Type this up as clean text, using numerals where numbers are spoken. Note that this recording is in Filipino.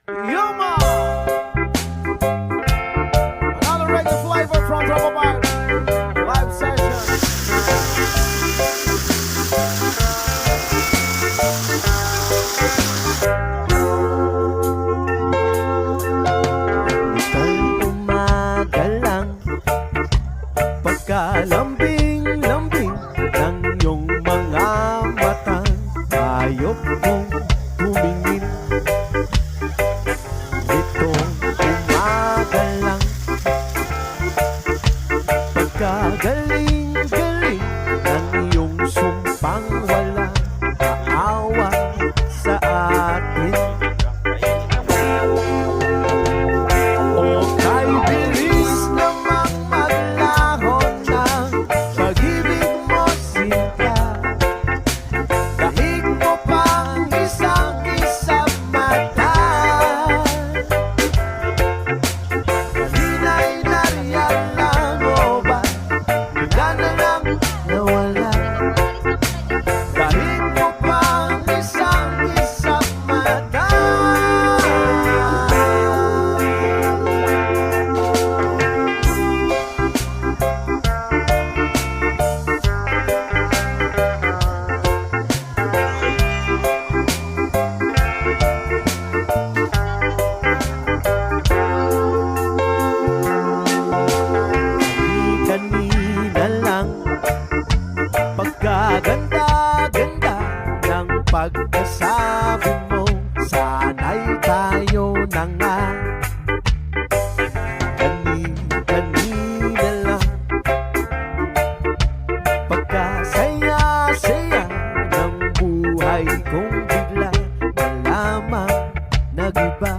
Yuma! Another reggae flavor from Drop Bar. Live session. Itong umaga lang, pagkalambing-lambing ng iyong mga mata, ayok mong tumingin. Itong umaga lang, pagkagaling-galing ng iyong sumpang wala aawa sa atin. O kay bilis namang maglaho ng pag-ibig mo, sinta. Dahig mo pang isang kisap mata. Kanina'y nariyan lang o ba bigla na lang nawala? Dahig mo pang isang kisap mata. Kanina lang, pagkaganda-ganda ng pagkasabi mo, sana'y tayo na nga. Kanina lang, pagkasaya-saya ng buhay kong bigla na lamang nag-iba.